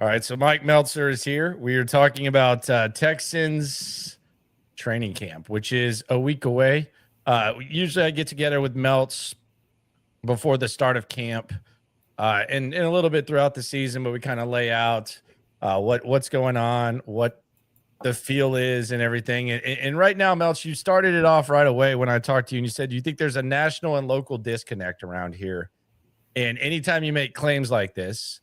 All right, so Mike Meltser is here. We are talking about Texans training camp, which is a week away. Usually I get together with Melts before the start of camp and a little bit throughout the season, but we kind of lay out what's going on, what the feel is and everything. And right now, Melts, you started it off right away when I talked to you and you said you think there's a national and local disconnect around here. And anytime you make claims like this,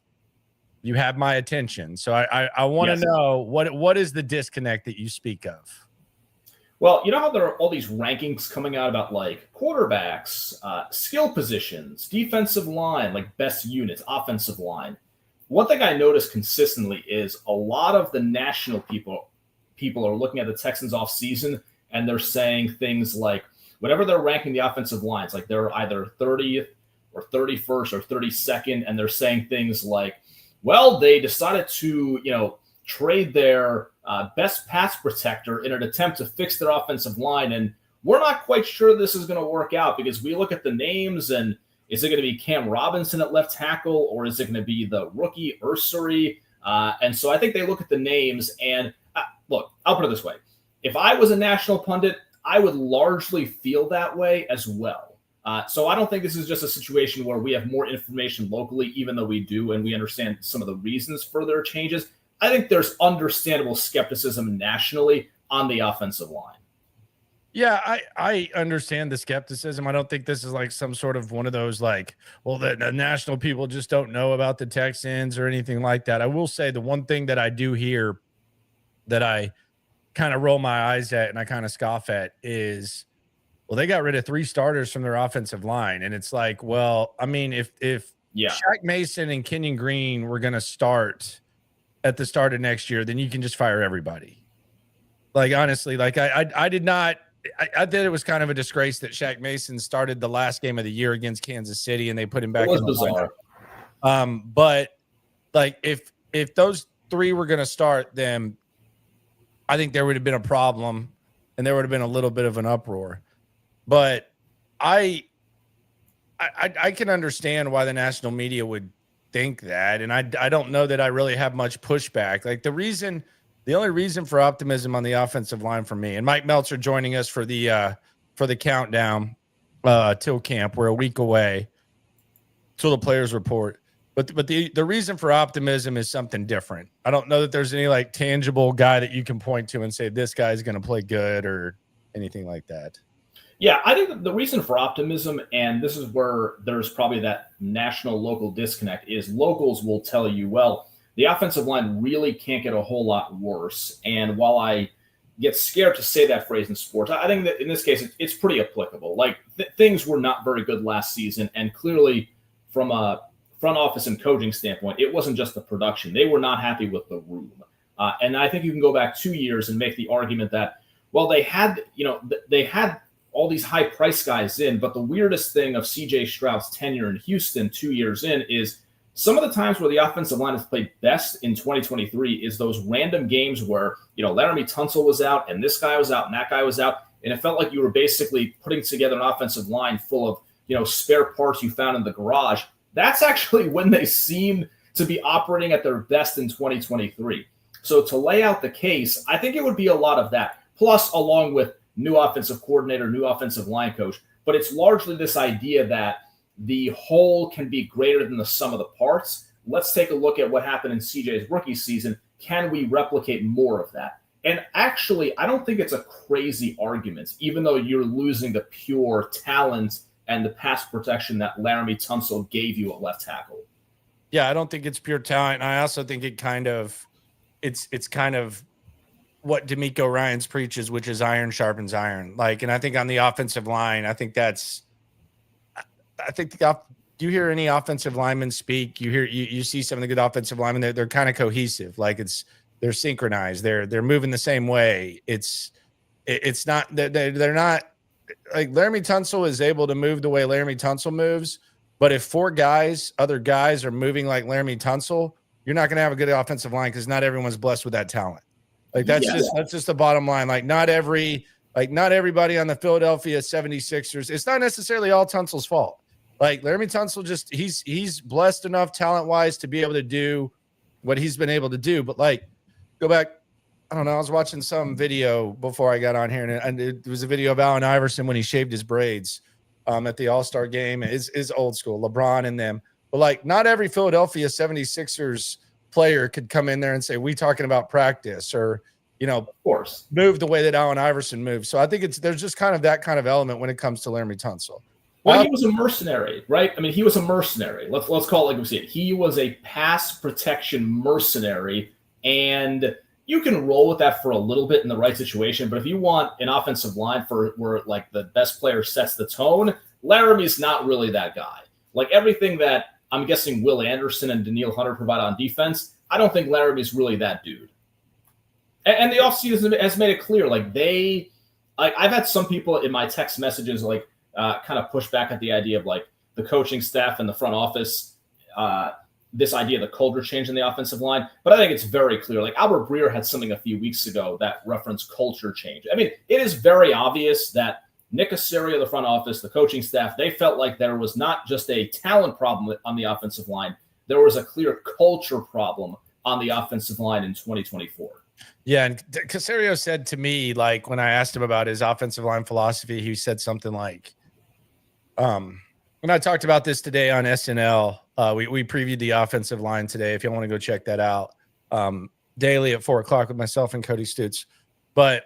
you have my attention. So I want to know what is the disconnect that you speak of? Well, you know how there are all these rankings coming out about like quarterbacks, skill positions, defensive line, like best units, offensive line. One thing I notice consistently is a lot of the national people are looking at the Texans offseason and they're saying things like whatever they're ranking the offensive lines, like they're either 30th or 31st or 32nd, and they're saying things like, well, they decided to, trade their best pass protector in an attempt to fix their offensive line. And we're not quite sure this is going to work out because we look at the names and is it going to be Cam Robinson at left tackle or is it going to be the rookie Ursary? And so I think they look at the names and look, I'll put it this way. If I was a national pundit, I would largely feel that way as well. So I don't think this is just a situation where we have more information locally, even though we do, and we understand some of the reasons for their changes. I think there's understandable skepticism nationally on the offensive line. Yeah, I understand the skepticism. I don't think this is like some sort of one of those like, well, the national people just don't know about the Texans or anything like that. I will say the one thing that I do hear that I kind of roll my eyes at and I kind of scoff at is, well, they got rid of 3 starters from their offensive line. And it's like, well, I mean, if Shaq Mason and Kenyon Green were going to start at the start of next year, then you can just fire everybody. Like, honestly, like I did not – I thought it was kind of a disgrace that Shaq Mason started the last game of the year against Kansas City and they put him back in the lineup. But, like, if those 3 were going to start, then I think there would have been a problem and there would have been a little bit of an uproar. But I can understand why the national media would think that, and I don't know that I really have much pushback. Like the only reason for optimism on the offensive line for me, and Mike Meltser joining us for the countdown till camp. We're a week away till the players report. But the reason for optimism is something different. I don't know that there's any like tangible guy that you can point to and say this guy's going to play good or anything like that. Yeah, I think the reason for optimism, and this is where there's probably that national-local disconnect, is locals will tell you, well, the offensive line really can't get a whole lot worse. And while I get scared to say that phrase in sports, I think that in this case, it's pretty applicable. Like, things were not very good last season, and clearly from a front office and coaching standpoint, it wasn't just the production. They were not happy with the room. And I think you can go back 2 years and make the argument that, well, they had all these high price guys in, but the weirdest thing of CJ Stroud's tenure in Houston 2 years in is some of the times where the offensive line has played best in 2023 is those random games where, Laramie Tunsil was out and this guy was out and that guy was out. And it felt like you were basically putting together an offensive line full of, spare parts you found in the garage. That's actually when they seem to be operating at their best in 2023. So to lay out the case, I think it would be a lot of that. Plus, along with new offensive coordinator, new offensive line coach. But it's largely this idea that the whole can be greater than the sum of the parts. Let's take a look at what happened in CJ's rookie season. Can we replicate more of that? And actually, I don't think it's a crazy argument, even though you're losing the pure talent and the pass protection that Laramie Tunsil gave you at left tackle. Yeah, I don't think it's pure talent. I also think it's kind of what D'Amico Ryans preaches, which is iron sharpens iron. Like, and I think on the offensive line, do you hear any offensive linemen speak? You see some of the good offensive linemen, they're kind of cohesive. Like they're synchronized. They're moving the same way. It's not, they're not like Laramie Tunsil is able to move the way Laramie Tunsil moves. But if 4 other guys are moving like Laramie Tunsil, you're not going to have a good offensive line because not everyone's blessed with that talent. Like that's just the bottom line. Like not everybody on the Philadelphia 76ers, it's not necessarily all Tunsil's fault. Like Laramie Tunsil he's blessed enough talent-wise to be able to do what he's been able to do. But like, go back. I don't know. I was watching some video before I got on here, and it was a video of Allen Iverson when he shaved his braids at the All-Star game. Is old school, LeBron and them. But like, not every Philadelphia 76ers player could come in there and say, we talking about practice, or, of course, move the way that Allen Iverson moves. So I think there's just kind of that kind of element when it comes to Landry Tunsil. Well, he was a mercenary, right? I mean, he was a mercenary. Let's call it like we see it. He was a pass protection mercenary, and you can roll with that for a little bit in the right situation. But if you want an offensive line where like the best player sets the tone, Laramie's not really that guy. Like everything that I'm guessing Will Anderson and Daniil Hunter provide on defense, I don't think Laramie's really that dude. And the offseason has made it clear, like I've had some people in my text messages like kind of push back at the idea of like the coaching staff and the front office, this idea of the culture change in the offensive line. But I think it's very clear. Like Albert Breer had something a few weeks ago that referenced culture change. I mean, it is very obvious that Nick Cacerio, the front office, the coaching staff, they felt like there was not just a talent problem on the offensive line. There was a clear culture problem on the offensive line in 2024. Yeah, and Cacerio said to me, like, when I asked him about his offensive line philosophy, he said something like, when I talked about this today on SNL, we previewed the offensive line today. If you want to go check that out, daily at 4:00 with myself and Cody Stutz. But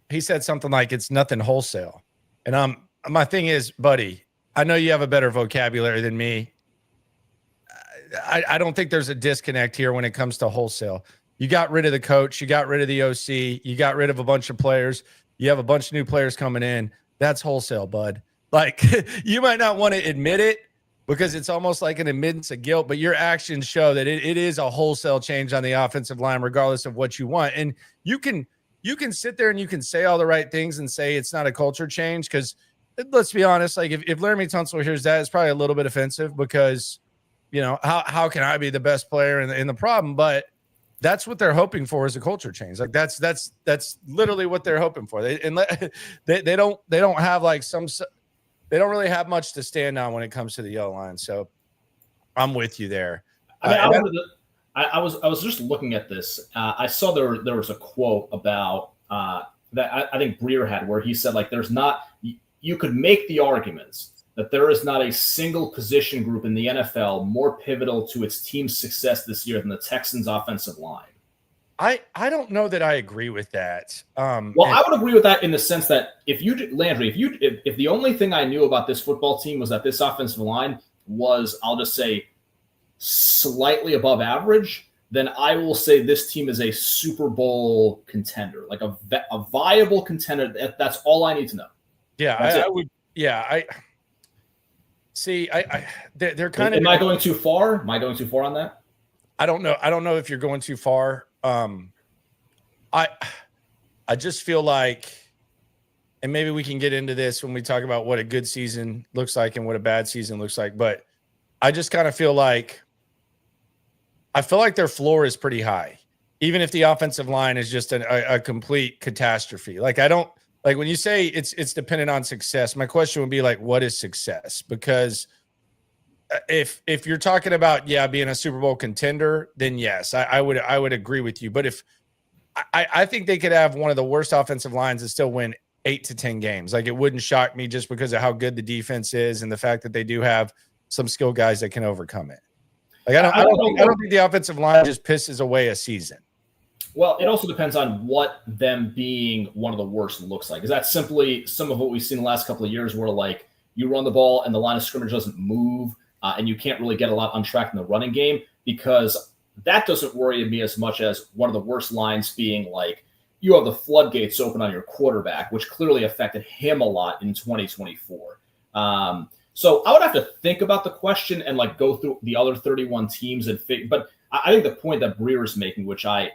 he said something like, it's nothing wholesale. And my thing is, buddy, I know you have a better vocabulary than me. I don't think there's a disconnect here when it comes to wholesale. You got rid of the coach. You got rid of the OC. You got rid of a bunch of players. You have a bunch of new players coming in. That's wholesale, bud. Like, you might not want to admit it because it's almost like an admittance of guilt, but your actions show that it is a wholesale change on the offensive line, regardless of what you want. And you can sit there and you can say all the right things and say it's not a culture change, because let's be honest, like if Laramie Tunsil hears that, it's probably a little bit offensive because, how can I be the best player in the problem? But that's what they're hoping for, is a culture change. Like that's literally what they're hoping for. They don't have like they don't really have much to stand on when it comes to the yellow line. So I'm with you there. I was just looking at this. I saw there was a quote about that I think Breer had, where he said, like, you could make the arguments that there is not a single position group in the NFL more pivotal to its team's success this year than the Texans' offensive line. I don't know that I agree with that. I would agree with that in the sense that if the only thing I knew about this football team was that this offensive line was, I'll just say, slightly above average, then I will say this team is a Super Bowl contender, like a viable contender. That's all I need to know. Yeah, I would. Yeah, I see. They're kind of. Am I going too far? Am I going too far on that? I don't know. I don't know if you're going too far. I just feel like, and maybe we can get into this when we talk about what a good season looks like and what a bad season looks like, but I just kind of feel like their floor is pretty high, even if the offensive line is just a complete catastrophe. Like, I don't like when you say it's dependent on success. My question would be like, what is success? Because if you're talking about, being a Super Bowl contender, then yes, I would agree with you. But if I think they could have one of the worst offensive lines and still win 8 to 10 games. Like, it wouldn't shock me just because of how good the defense is and the fact that they do have some skill guys that can overcome it. Like, I don't think the offensive line just pisses away a season. Well, it also depends on what them being one of the worst looks like. Is that simply some of what we've seen the last couple of years where, like, you run the ball and the line of scrimmage doesn't move and you can't really get a lot on track in the running game? Because that doesn't worry me as much as one of the worst lines being, like, you have the floodgates open on your quarterback, which clearly affected him a lot in 2024. So I would have to think about the question and, like, go through the other 31 teams and but I think the point that Breer is making, which I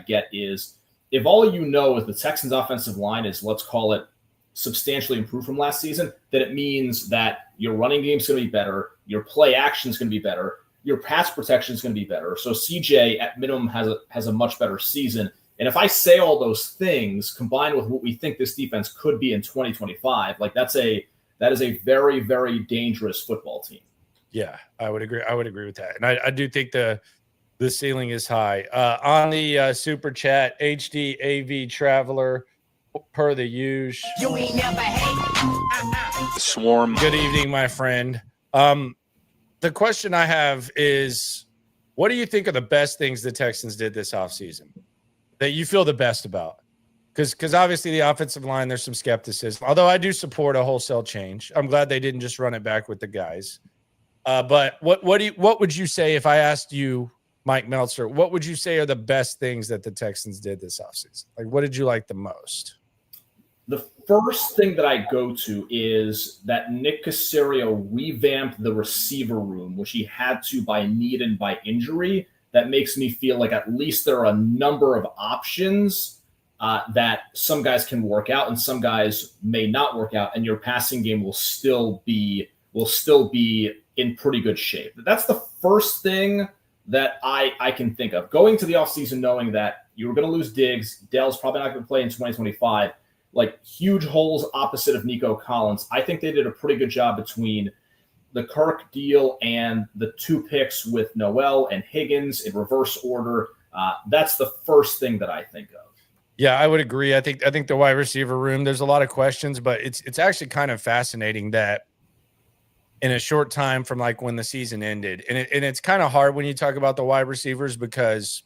get, is if all you know is the Texans' offensive line is, let's call it, substantially improved from last season, then it means that your running game is going to be better, your play action is going to be better, your pass protection is going to be better. So CJ at minimum has a much better season. And if I say all those things combined with what we think this defense could be in 2025, like that is a very, very dangerous football team. Yeah, I would agree. I would agree with that. And I do think the The ceiling is high. On the super chat, HD AV Traveler, per the usual. You ain't never hate. Swarm. Good evening, my friend. The question I have is, what do you think are the best things the Texans did this offseason that you feel the best about? Because obviously the offensive line, there's some skepticism. Although I do support a wholesale change. I'm glad they didn't just run it back with the guys. But what would you say if I asked you, Mike Meltser, what would you say are the best things that the Texans did this offseason? Like, what did you like the most? The first thing that I go to is that Nick Cacerio revamped the receiver room, which he had to by need and by injury. That makes me feel like at least there are a number of options that some guys can work out and some guys may not work out, and your passing game will still be in pretty good shape. That's the first thing that I can think of. Going to the offseason knowing that you were going to lose Diggs, Dell's probably not going to play in 2025, like huge holes opposite of Nico Collins. I think they did a pretty good job between the Kirk deal and the 2 picks with Noel and Higgins in reverse order. That's the first thing that I think of. Yeah, I would agree. I think the wide receiver room, there's a lot of questions, but it's actually kind of fascinating that in a short time from like when the season ended. And it's kind of hard when you talk about the wide receivers because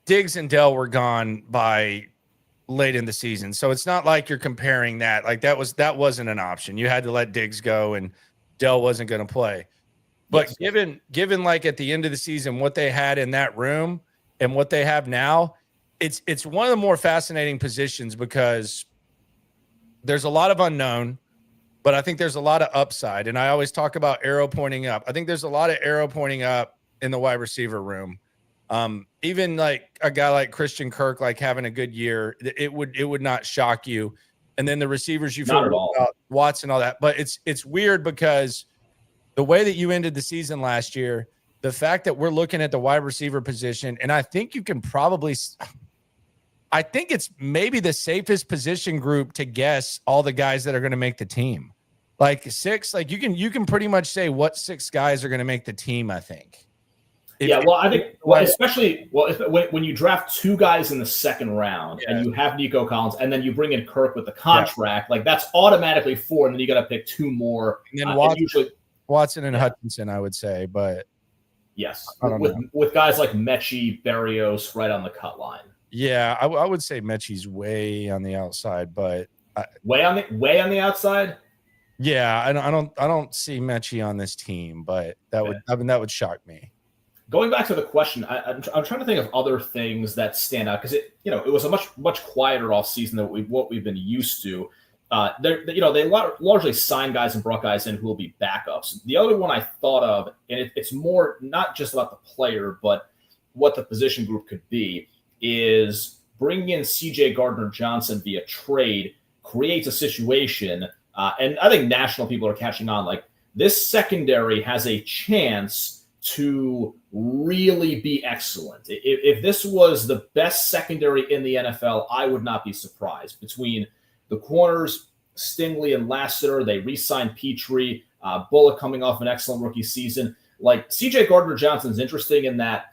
Diggs and Dell were gone by late in the season. So it's not like you're comparing that. Like that wasn't an option. You had to let Diggs go and Dell wasn't going to play. But yes, given like at the end of the season what they had in that room and what they have now, it's one of the more fascinating positions because there's a lot of unknown. But I think there's a lot of upside. And I always talk about arrow pointing up. I think there's a lot of arrow pointing up in the wide receiver room. Even like a guy like Christian Kirk, like having a good year, it would not shock you. And then the receivers you feel about Watson, all that. But it's weird because the way that you ended the season last year, the fact that we're looking at the wide receiver position, and I think you can probably – I think it's maybe the safest position group to guess all the guys that are going to make the team. Like 6, like you can pretty much say what 6 guys are going to make the team, I think. I think especially when you draft 2 guys in the second round and you have Nico Collins and then you bring in Kirk with the contract, like that's automatically 4, and then you got to pick 2 more. And then Watson and Hutchinson, I would say, but yes, with guys like Mechie, Berrios right on the cut line. Yeah, I would say Mechie's way on the outside, but way on the outside. Yeah, I don't see Mechie on this team, but that would shock me. Going back to the question, I'm trying to think of other things that stand out because it was a much quieter off season than what we've been used to. They largely sign guys and brought guys in who will be backups. The other one I thought of, and it's more not just about the player, but what the position group could be, is bringing in C.J. Gardner-Johnson via trade creates a situation, and I think national people are catching on, like this secondary has a chance to really be excellent. If this was the best secondary in the NFL, I would not be surprised. Between the corners, Stingley and Lassiter, they re-signed Petrie, Bullock coming off an excellent rookie season. Like C.J. Gardner-Johnson is interesting in that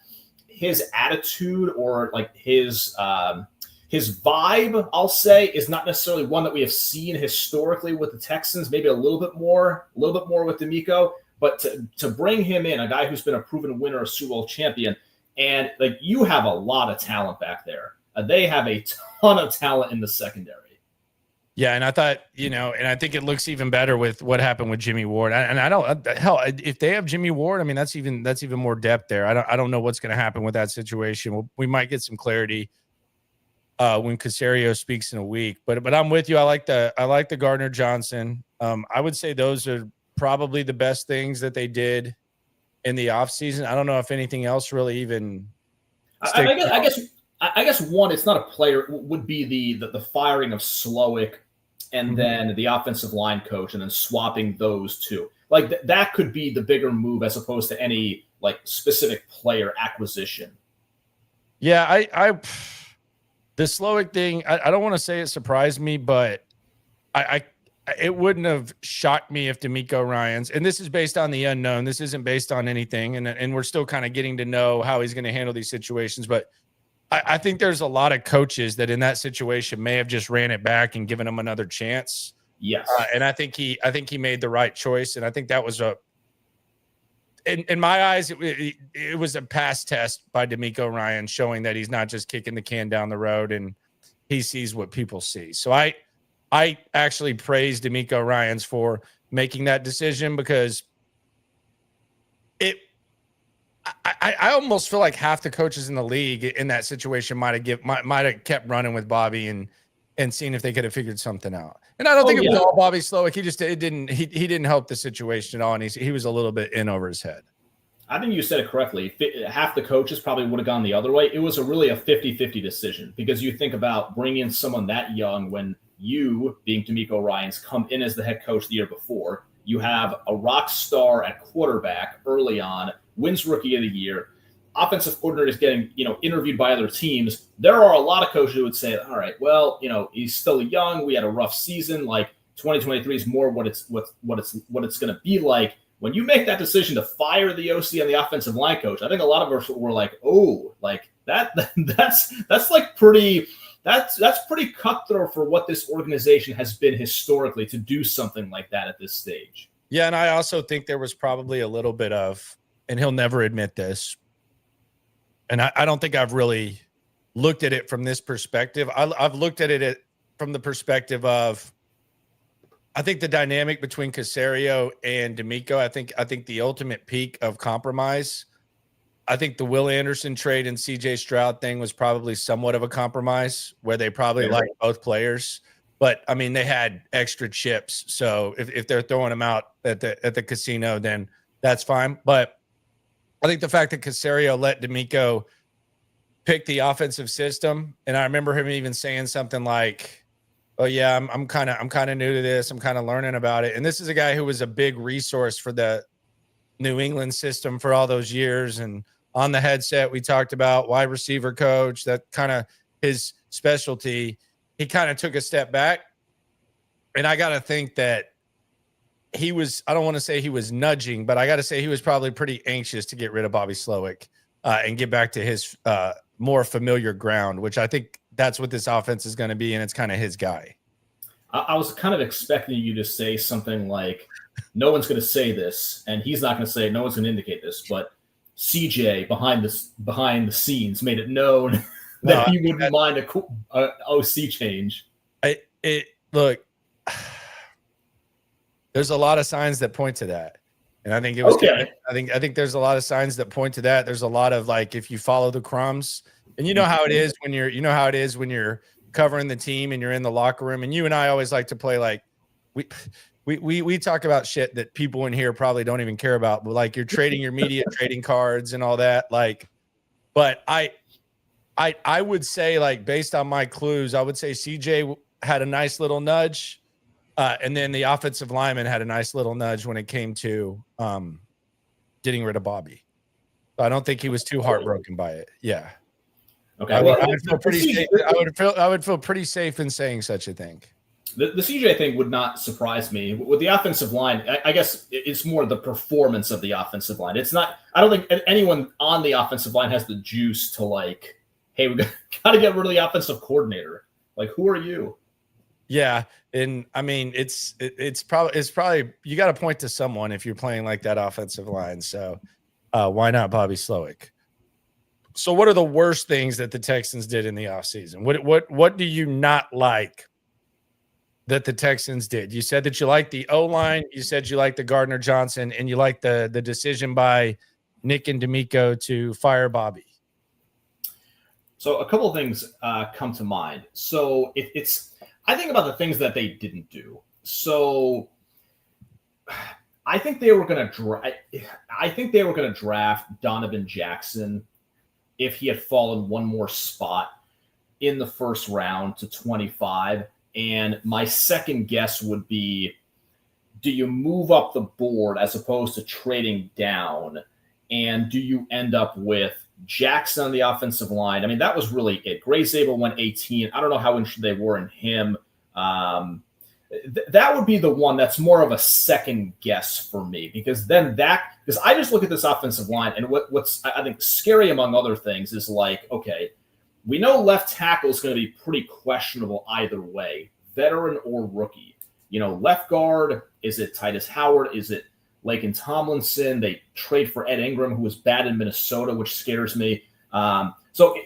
his attitude or like his vibe, I'll say, is not necessarily one that we have seen historically with the Texans. Maybe a little bit more with D'Amico, but to bring him in, a guy who's been a proven winner, a Super Bowl champion, and like you have a lot of talent back there. They have a ton of talent in the secondary. Yeah, and I thought, and I think it looks even better with what happened with Jimmy Ward. If they have Jimmy Ward, I mean, that's even more depth there. I don't know what's going to happen with that situation. We might get some clarity when Cacerio speaks in a week. But I'm with you. I like the Gardner-Johnson. I would say those are probably the best things that they did in the offseason. I don't know if anything else really even. I guess one, it's not a player, would be the firing of Slowick and then the offensive line coach and then swapping those 2. Like that could be the bigger move as opposed to any like specific player acquisition. Yeah, the Slowick thing, I don't want to say it surprised me, but I it wouldn't have shocked me if D'Amico Ryans, and this is based on the unknown. This isn't based on anything. And we're still kind of getting to know how he's going to handle these situations. But I think there's a lot of coaches that in that situation may have just ran it back and given him another chance. Yes. And I think he made the right choice. And I think that was in my eyes, it was a pass test by D'Amico Ryans showing that he's not just kicking the can down the road and he sees what people see. So I actually praise D'Amico Ryans for making that decision, because I almost feel like half the coaches in the league in that situation might have kept running with Bobby and seeing if they could have figured something out. And I don't think it was all Bobby Slowick. He didn't help the situation at all, and he was a little bit in over his head. I think you said it correctly. Half the coaches probably would have gone the other way. It was really a 50-50 decision, because you think about bringing in someone that young when you, being D'Amico Ryans, come in as the head coach the year before. You have a rock star at quarterback early on, wins Rookie of the Year, offensive coordinator is getting, interviewed by other teams. There are a lot of coaches who would say, all right, well, he's still young. We had a rough season. Like 2023 is more what it's going to be like. When you make that decision to fire the OC and the offensive line coach, I think a lot of us were like, oh, like that's like pretty cutthroat for what this organization has been historically, to do something like that at this stage. Yeah, and I also think there was probably a little bit of, and he'll never admit this, and I don't think I've really looked at it from this perspective. I've looked at it from the perspective of, I think the dynamic between Cacerio and D'Amico, I think the ultimate peak of compromise, I think the Will Anderson trade and CJ Stroud thing was probably somewhat of a compromise, where they probably liked both players. But I mean, they had extra chips. So if they're throwing them out at the casino, then that's fine. But I think the fact that Cacerio let D'Amico pick the offensive system, and I remember him even saying something like, oh yeah, I'm kind of new to this. I'm kind of learning about it. And this is a guy who was a big resource for the New England system for all those years. And on the headset, we talked about wide receiver coach, that kind of his specialty. He kind of took a step back. And I got to think that he was, I don't want to say he was nudging, but I got to say he was probably pretty anxious to get rid of Bobby Slowick and get back to his more familiar ground, which I think that's what this offense is going to be, and it's kind of his guy. I was kind of expecting you to say something like, no one's going to say this, and he's not going to say it, no one's going to indicate this, but CJ behind the scenes made it known that he wouldn't mind a OC change. Look, there's a lot of signs that point to that. And I think it was okay. I think there's a lot of signs that point to that. There's a lot of, like, if you follow the crumbs, and you know how it is when you're covering the team and you're in the locker room, and you and I always like to play, like, we talk about shit that people in here probably don't even care about, but like, you're trading your media trading cards and all that. Like, but I would say, like, based on my clues, I would say CJ had a nice little nudge. And then the offensive lineman had a nice little nudge when it came to getting rid of Bobby. So I don't think he was too heartbroken by it. Yeah. Okay. I would feel pretty safe in saying such a thing. The CJ thing would not surprise me. With the offensive line, I guess it's more the performance of the offensive line. It's not. I don't think anyone on the offensive line has the juice to, like, hey, we got to get rid of the offensive coordinator. Like, who are you? Yeah, and I mean, it's probably you got to point to someone if you're playing like that offensive line. So why not Bobby Slowick? So what are the worst things that the Texans did in the offseason? What do you not like that the Texans did? You said that you liked the O-line, you said you liked the Gardner Johnson, and you liked the decision by Nick and D'Amico to fire Bobby. So a couple of things come to mind. So I think about the things that they didn't do. So I think they were going to draft Donovan Jackson if he had fallen one more spot in the first round to 25. And my second guess would be, do you move up the board as opposed to trading down? And do you end up with Jackson on the offensive line? I mean, that was really it. Gray Zabel went 18. I don't know how interested they were in him. that would be the one that's more of a second guess for me, because I just look at this offensive line, and what's I think scary among other things is like, okay, we know left tackle is going to be pretty questionable either way, veteran or rookie. Left guard, is it Titus Howard? Is it Laken Tomlinson? They trade for Ed Ingram, who was bad in Minnesota, which scares me. So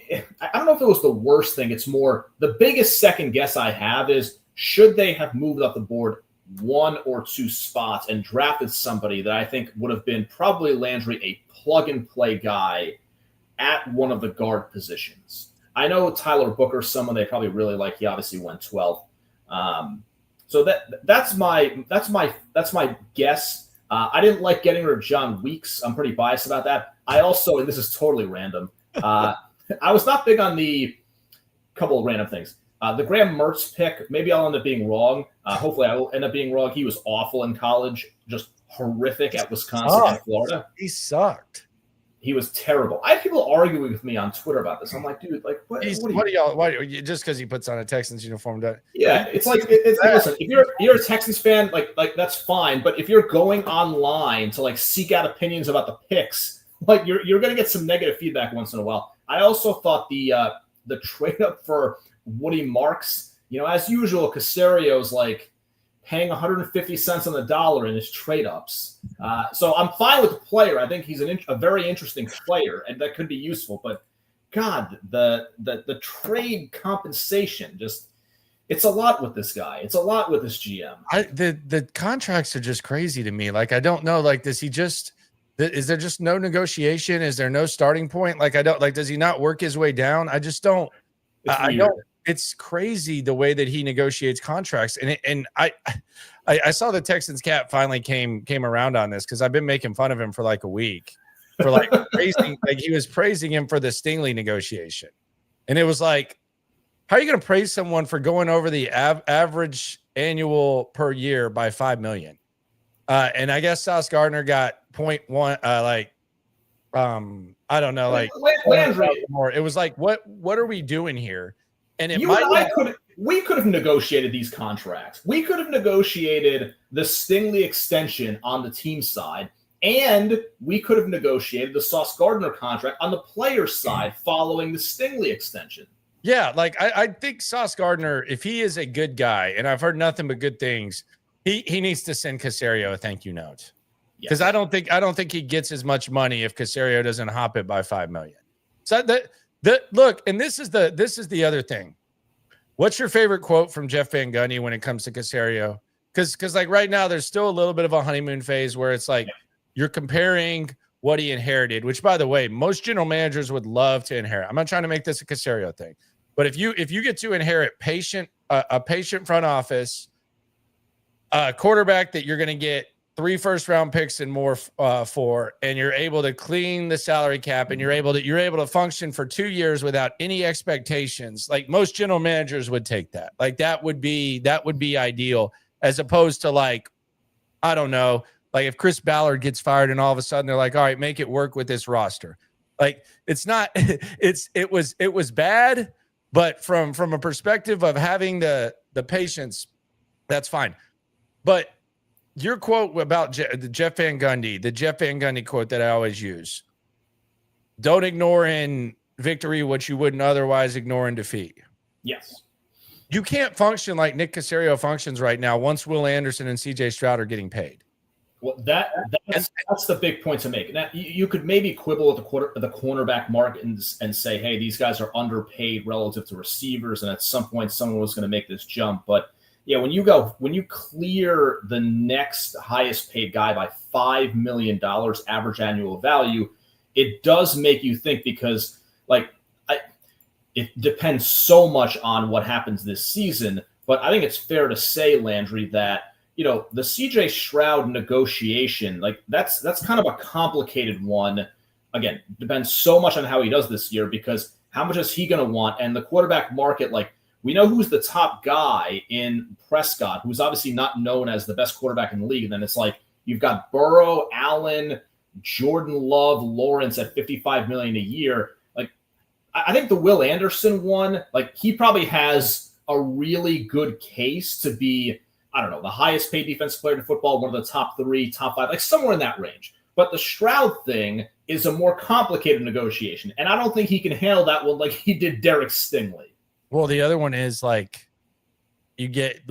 I don't know if it was the worst thing. It's more the biggest second guess I have is, should they have moved up the board 1 or 2 spots and drafted somebody that I think would have been probably Landry, a plug-and-play guy at one of the guard positions. I know Tyler Booker's someone they probably really like. He obviously went 12th. So that's my guess. I didn't like getting rid of John Weeks. I'm pretty biased about that. I also, and this is totally random, I was not big on the couple of random things. The Graham Mertz pick, maybe I'll end up being wrong. Hopefully I will end up being wrong. He was awful in college, just horrific at Wisconsin and Florida. He sucked. He was terrible. I have people arguing with me on Twitter about this. I'm like, dude, like, what are y'all? Why just because he puts on a Texans uniform? Yeah, it's like, listen, if you're a Texans fan, like that's fine. But if you're going online to like seek out opinions about the picks, like you're going to get some negative feedback once in a while. I also thought the trade up for Woody Marks, as usual, Cacerio's like paying 150 cents on the dollar in his trade ups. So I'm fine with the player. I think he's a very interesting player, and that could be useful. But God, the trade compensation, it's a lot with this guy. It's a lot with this GM. The contracts are just crazy to me. Like, I don't know. Like, is there just no negotiation? Is there no starting point? Like, does he not work his way down? I just don't. I don't. It's crazy the way that he negotiates contracts. And I saw the Texans cap finally came around on this, because I've been making fun of him for like a week for like praising, like he was praising him for the Stingley negotiation. And it was like, how are you going to praise someone for going over the average annual per year by $5 million? And I guess Sauce Gardner got 0.1, I don't know, like Landry. More. It was like, what are we doing here? And we could have negotiated these contracts. We could have negotiated the Stingley extension on the team side, and we could have negotiated the Sauce Gardner contract on the player side following the Stingley extension. Yeah, like I think Sauce Gardner, if he is a good guy, and I've heard nothing but good things, he needs to send Cacerio a thank you note. Because I don't think he gets as much money if Cacerio doesn't hop it by $5 million. So look, and this is the other thing. What's your favorite quote from Jeff Van Gundy when it comes to Cacerio? Because like right now, there's still a little bit of a honeymoon phase where it's like you're comparing what he inherited, which, by the way, most general managers would love to inherit. I'm not trying to make this a Cacerio thing, but if you get to inherit a patient front office, a quarterback that you're going to get 3 first-round picks and more for, and you're able to clean the salary cap, and you're able to function for 2 years without any expectations. Like, most general managers would take that. Like, that would be ideal, as opposed to, like, I don't know, like if Chris Ballard gets fired and all of a sudden they're like, all right, make it work with this roster. Like, it's not. It was bad, but from a perspective of having the patience, that's fine. But your quote about the Jeff Van Gundy quote that I always use: don't ignore in victory what you wouldn't otherwise ignore in defeat. Yes. You can't function like Nick Cacerio functions right now once Will Anderson and CJ Stroud are getting paid. Well, that's the big point to make. Now, you could maybe quibble with the cornerback market and say, hey, these guys are underpaid relative to receivers, and at some point someone was going to make this jump. But yeah, when you clear the next highest paid guy by $5 million average annual value, it does make you think, because it depends so much on what happens this season. But I think it's fair to say, Landry, that the CJ Stroud negotiation, like that's kind of a complicated one. Again, depends so much on how he does this year, because how much is he going to want? And the quarterback market, like, we know who's the top guy in Prescott, who's obviously not known as the best quarterback in the league. And then it's like you've got Burrow, Allen, Jordan Love, Lawrence at $55 million a year. Like, I think the Will Anderson one, like, he probably has a really good case to be I don't know, the highest paid defensive player in football, one of the top 3, top 5, like somewhere in that range. But the Stroud thing is a more complicated negotiation, and I don't think he can handle that one like he did Derek Stingley. Well, the other one is like you get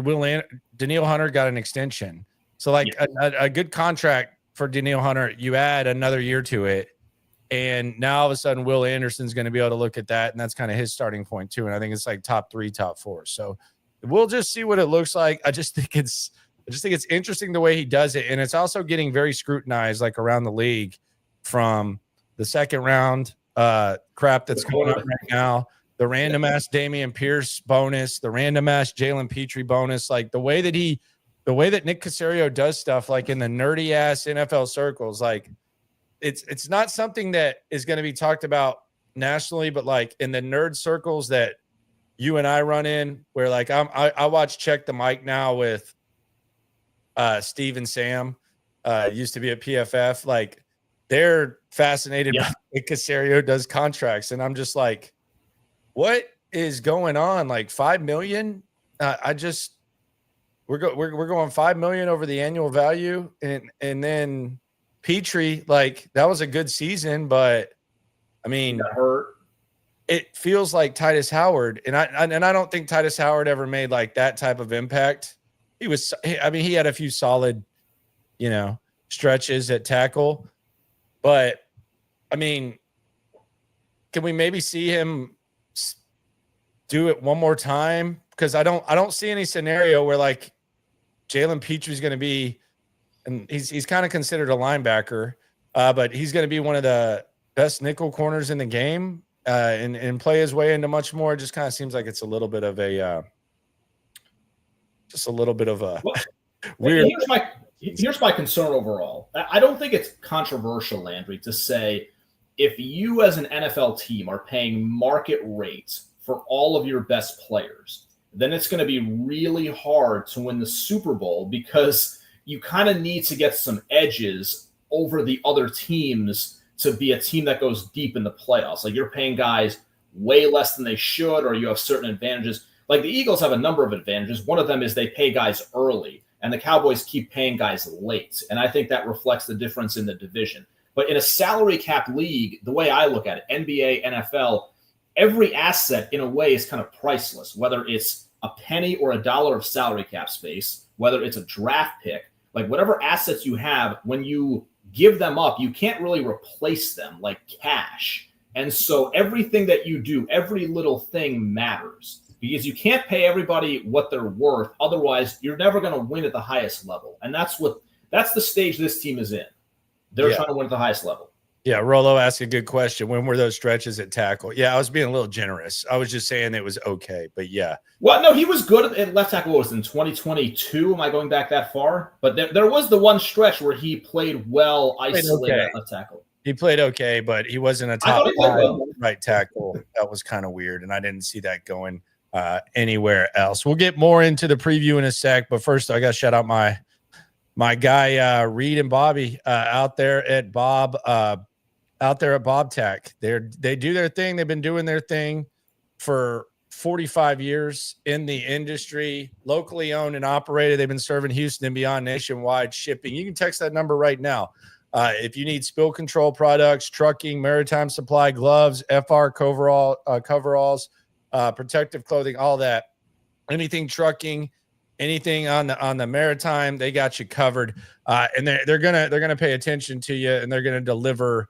Danielle Hunter got an extension. So like a good contract for Danielle Hunter, you add another year to it. And now all of a sudden Will Anderson's going to be able to look at that. And that's kind of his starting point too. And I think it's like top 3, top 4. So we'll just see what it looks like. I just think it's interesting the way he does it. And it's also getting very scrutinized like around the league from the second round crap that's going on right now. The random ass Dameon Pierce bonus, the random ass Jalen Petrie bonus, like the way that Nick Cacerio does stuff, like in the nerdy ass NFL circles, like it's not something that is going to be talked about nationally, but like in the nerd circles that you and I run in, where like I watch Check the Mic now with Steve and Sam, used to be at PFF, like they're fascinated by Nick Cacerio does contracts, and I'm just like, what is going on? Like $5 million? We're going $5 million over the annual value, and then Petrie, like that was a good season, but I mean, got hurt. It feels like Titus Howard, and I don't think Titus Howard ever made like that type of impact. He had a few solid, stretches at tackle, but I mean, can we maybe see him do it one more time? Because I don't see any scenario where like Jalen Petrie's going to be, and he's kind of considered a linebacker, but he's going to be one of the best nickel corners in the game, and play his way into much more. It just kind of seems like it's a little bit of a weird. Here's my concern overall. I don't think it's controversial, Landry, to say if you as an NFL team are paying market rates for all of your best players, then it's going to be really hard to win the Super Bowl, because you kind of need to get some edges over the other teams to be a team that goes deep in the playoffs. Like you're paying guys way less than they should, or you have certain advantages. Like the Eagles have a number of advantages. One of them is they pay guys early, and the Cowboys keep paying guys late. And I think that reflects the difference in the division. But in a salary cap league, the way I look at it, NBA, NFL, every asset in a way is kind of priceless, whether it's a penny or a dollar of salary cap space, whether it's a draft pick, like whatever assets you have, when you give them up, you can't really replace them like cash. And so everything that you do, every little thing matters, because you can't pay everybody what they're worth. Otherwise, you're never going to win at the highest level. And that's the stage this team is in. They're trying to win at the highest level. Yeah, Rolo asked a good question. When were those stretches at tackle? Yeah, I was being a little generous. I was just saying it was okay, but yeah. Well, no, he was good at left tackle. What was it, in 2022? Am I going back that far? But there was the one stretch where he played well isolated at left tackle. He played okay, but he wasn't a top 5 right tackle. That was kind of weird, and I didn't see that going anywhere else. We'll get more into the preview in a sec, but first I got to shout out my guy Reed and Bobby out there at Bobtac. They do their thing. They've been doing their thing for 45 years in the industry, locally owned and operated. They've been serving Houston and beyond, nationwide shipping. You can text that number right now. If you need spill control products, trucking, maritime supply, gloves, FR coveralls, protective clothing, all that, anything trucking, anything on the maritime, they got you covered. And they're gonna pay attention to you, and they're gonna deliver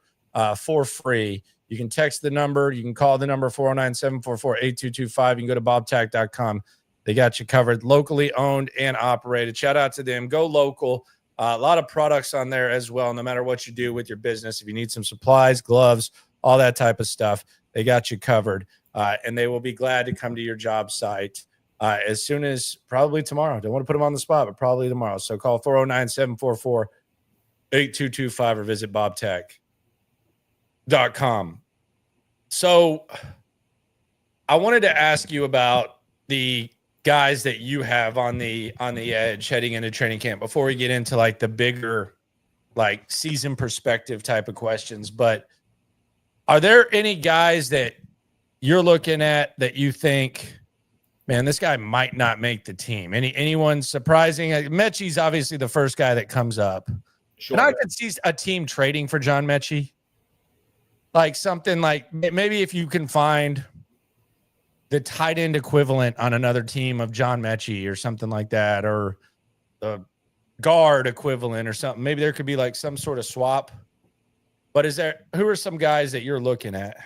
for free. You can text the number. You can call the number 409-744-8225. You can go to bobtac.com. They got you covered, locally owned and operated. Shout out to them. Go local. A lot of products on there as well, no matter what you do with your business. If you need some supplies, gloves, all that type of stuff, they got you covered. And they will be glad to come to your job site as soon as probably tomorrow. Don't want to put them on the spot, but probably tomorrow. So call 409-744-8225 or visit bobtac.com. So I wanted to ask you about the guys that you have on the edge heading into training camp before we get into like the bigger like season perspective type of questions. But are there any guys that you're looking at that you think, Man, this guy might not make the team. Anyone surprising? Mechie's obviously the first guy that comes up. Sure. And I could see a team trading for John Mechie. Like something like maybe if you can find the tight end equivalent on another team of John Mechie or something like that, or the guard equivalent or something. Maybe there could be like some sort of swap. But who are some guys that you're looking at?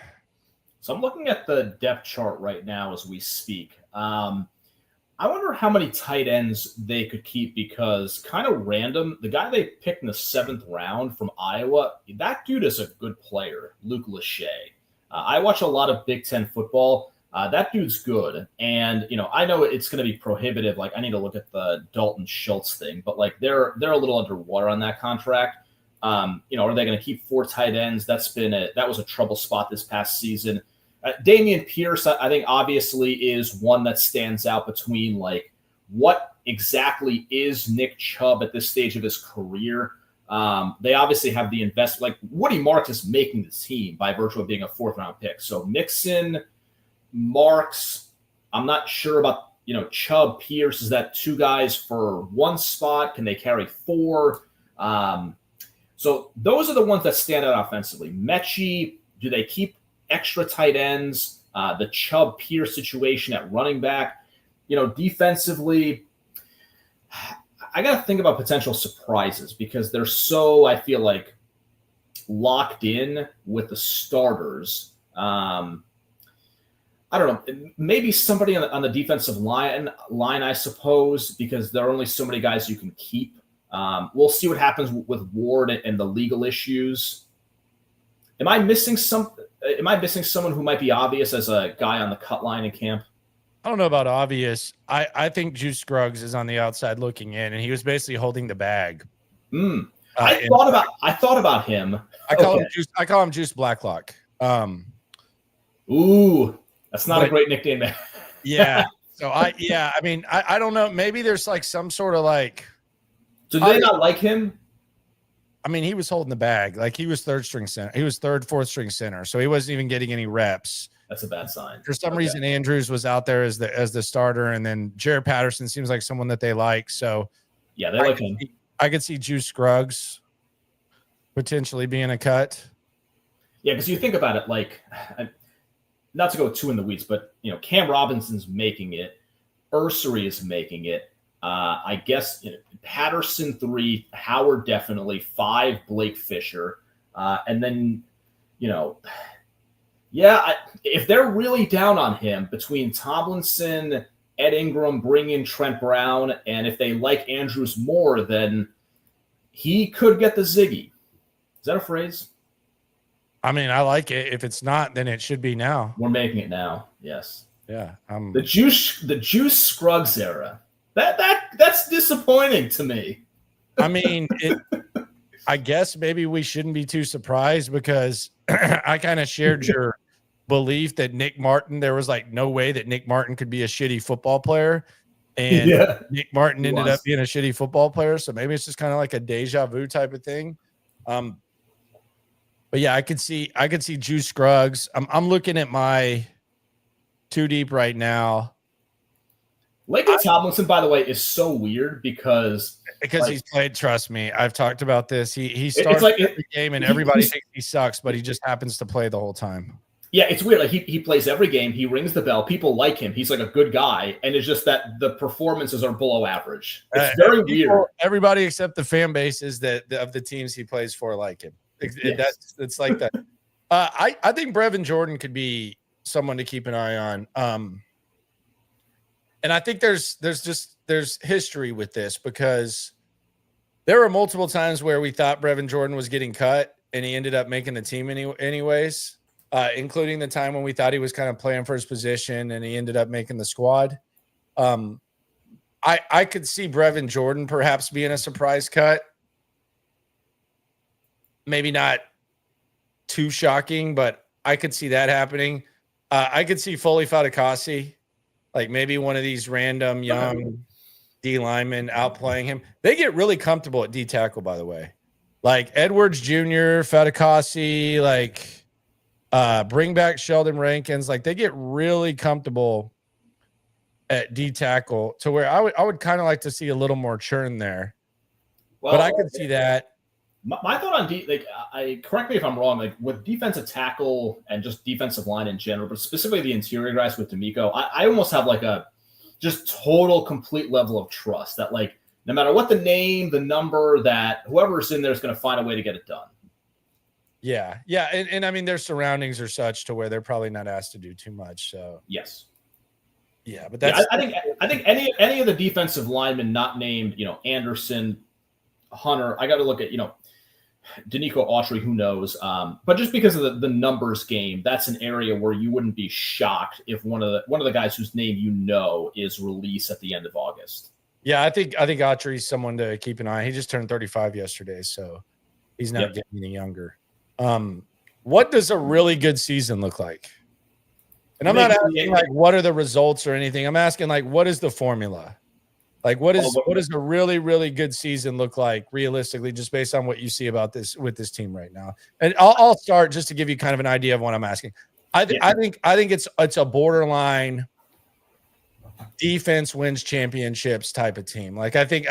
So I'm looking at the depth chart right now as we speak. I wonder how many tight ends they could keep, because kind of random, the guy they picked in the 7th round from Iowa, that dude is a good player, Luke Lachey. I watch a lot of Big Ten football. That dude's good. And, I know it's going to be prohibitive. Like, I need to look at the Dalton Schultz thing, but like they're a little underwater on that contract. Are they going to keep 4 tight ends? That was a trouble spot this past season. Dameon Pierce, I think, obviously is one that stands out between like what exactly is Nick Chubb at this stage of his career. They obviously have the investment. Like Woody Marks is making the team by virtue of being a 4th round pick. So Mixon, Marks, I'm not sure about, Chubb, Pierce. Is that 2 guys for 1 spot? Can they carry 4? So those are the ones that stand out offensively. Mechie, do they keep extra tight ends? The Chubb Pierce situation at running back. Defensively, I got to think about potential surprises because they're so, I feel like, locked in with the starters. I don't know, maybe somebody on the defensive line, I suppose, because there are only so many guys you can keep. We'll see what happens with Ward and the legal issues. Am I missing someone who might be obvious as a guy on the cut line in camp? I don't know about obvious. I think Juice Scruggs is on the outside looking in, and he was basically holding the bag. I thought about him. I call him Juice Blacklock. Ooh, that's not a great nickname, man. Yeah. So I don't know. Maybe there's like some sort of like. So do they not like him? I mean, he was holding the bag. Like he was 3rd string center. He was 3rd, 4th string center. So he wasn't even getting any reps. That's a bad sign. For some reason, Andrews was out there as the starter, and then Jared Patterson seems like someone that they like. So yeah, they like him. I could see Juice Scruggs potentially being a cut. Yeah, because you think about it, like, not to go too in the weeds, but Cam Robinson's making it, Ursery is making it. I guess Patterson 3, Howard definitely 5, Blake Fisher, and then if they're really down on him between Tomlinson, Ed Ingram, bring in Trent Brown, and if they like Andrews more, then he could get the Ziggy. Is that a phrase? I mean, I like it. If it's not, then it should be now. We're making it now. Yes. Yeah. The Juice Scruggs era. That's disappointing to me. I mean, I guess maybe we shouldn't be too surprised because I kind of shared your belief that there was like no way that Nick Martin could be a shitty football player. And Nick Martin ended up being a shitty football player. So maybe it's just kind of like a deja vu type of thing. But yeah, I could see Juice Scruggs. I'm looking at my 2 deep right now. Laken Tomlinson, by the way, is so weird because he's played. Trust me, I've talked about this. He starts every game, and everybody thinks he sucks, but he just happens to play the whole time. Yeah, it's weird. Like he plays every game. He rings the bell. People like him. He's like a good guy, and it's just that the performances are below average. It's very weird. Everybody except the fan bases of the teams he plays for like him. It's like that. I think Brevin Jordan could be someone to keep an eye on. And I think there's history with this because there were multiple times where we thought Brevin Jordan was getting cut and he ended up making the team anyways, including the time when we thought he was kind of playing for his position and he ended up making the squad. I could see Brevin Jordan perhaps being a surprise cut. Maybe not too shocking, but I could see that happening. I could see Foley Fatukasi. Like maybe one of these random young D linemen outplaying him. They get really comfortable at D tackle, by the way. Like Edwards Jr., Fatukasi, like bring back Sheldon Rankins. Like they get really comfortable at D tackle to where I would kind of like to see a little more churn there. Well, but I could see that. My thought on I correct me if I'm wrong. Like with defensive tackle and just defensive line in general, but specifically the interior guys with D'Amico, I almost have like a just total complete level of trust that like no matter what the name, the number, that whoever's in there is going to find a way to get it done. Yeah, and I mean their surroundings are such to where they're probably not asked to do too much. So yes, yeah, but that's I think any of the defensive linemen not named Anderson, Hunter, I got to look at Danico Autry, who knows? But just because of the numbers game, that's an area where you wouldn't be shocked if one of the guys whose name is released at the end of August. Yeah, I think Autry's someone to keep an eye on. He just turned 35 yesterday, so he's not getting any younger. What does a really good season look like? And I'm not asking like what are the results or anything. I'm asking like what is the formula? Like what does a really, really good season look like realistically, just based on what you see about this with this team right now? And I'll start just to give you kind of an idea of what I'm asking. I think it's a borderline defense wins championships type of team. Like I think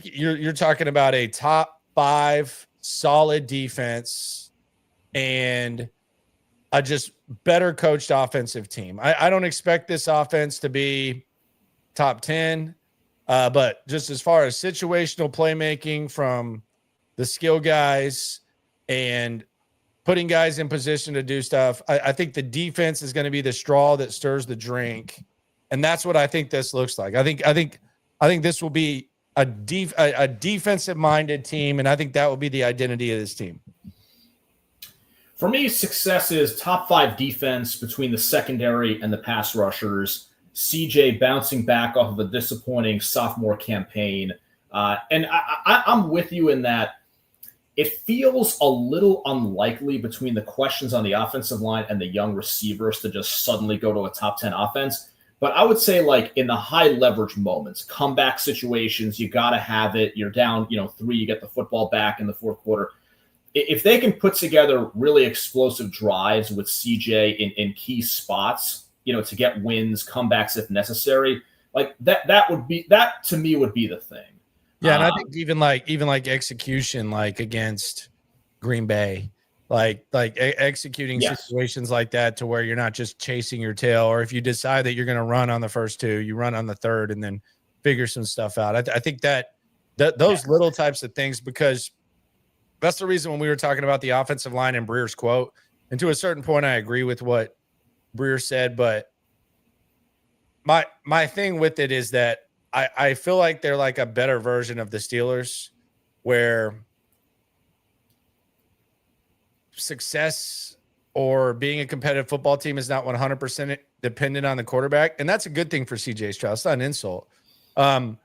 you're talking about a top 5 solid defense and a just better coached offensive team. I don't expect this offense to be top 10. But just as far as situational playmaking from the skill guys and putting guys in position to do stuff, I think the defense is going to be the straw that stirs the drink, and that's what I think this looks like. I think this will be a defensive-minded team, and I think that will be the identity of this team. For me, success is top 5 defense between the secondary and the pass rushers. CJ bouncing back off of a disappointing sophomore campaign. And I'm with you in that it feels a little unlikely between the questions on the offensive line and the young receivers to just suddenly go to a top 10 offense. But I would say like in the high leverage moments, comeback situations, you got to have it. You're down, 3, you get the football back in the fourth quarter. If they can put together really explosive drives with CJ in key spots, to get wins, comebacks if necessary, like that to me would be the thing. Yeah, and I think even like execution, like against Green Bay, like executing situations like that to where you're not just chasing your tail, or if you decide that you're going to run on the first 2, you run on the third and then figure some stuff out. I think that those little types of things, because that's the reason when we were talking about the offensive line and Breer's quote, and to a certain point, I agree with what Breer said, but my thing with it is that I feel like they're like a better version of the Steelers, where success or being a competitive football team is not 100% dependent on the quarterback, and that's a good thing for CJ Stroud. It's not an insult. I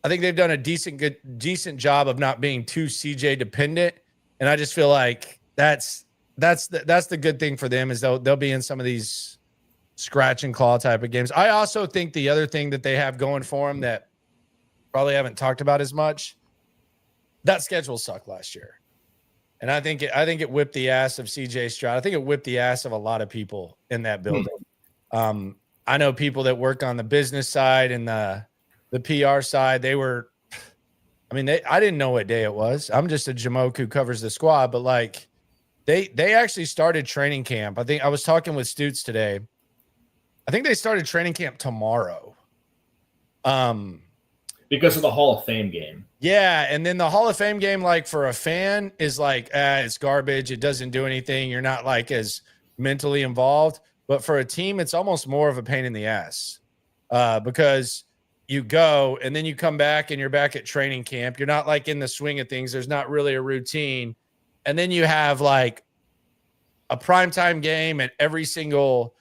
think they've done a decent job of not being too CJ dependent, and I just feel like that's the good thing for them, is they'll be in some of these scratch and claw type of games. I also think the other thing that they have going for them that probably haven't talked about as much, that schedule sucked last year. And I think it whipped the ass of CJ Stroud. I think it whipped the ass of a lot of people in that building. I know people that work on the business side and the PR side. I didn't know what day it was. I'm just a jamoke who covers the squad, but like they actually started training camp. I think I was talking with Stutes today. I think they started training camp tomorrow. Because of the Hall of Fame game. Yeah, and then the Hall of Fame game, like for a fan, is like, it's garbage. It doesn't do anything. You're not like as mentally involved. But for a team, it's almost more of a pain in the ass, because you go and then you come back and you're back at training camp. You're not like in the swing of things. There's not really a routine. And then you have like a primetime game at every single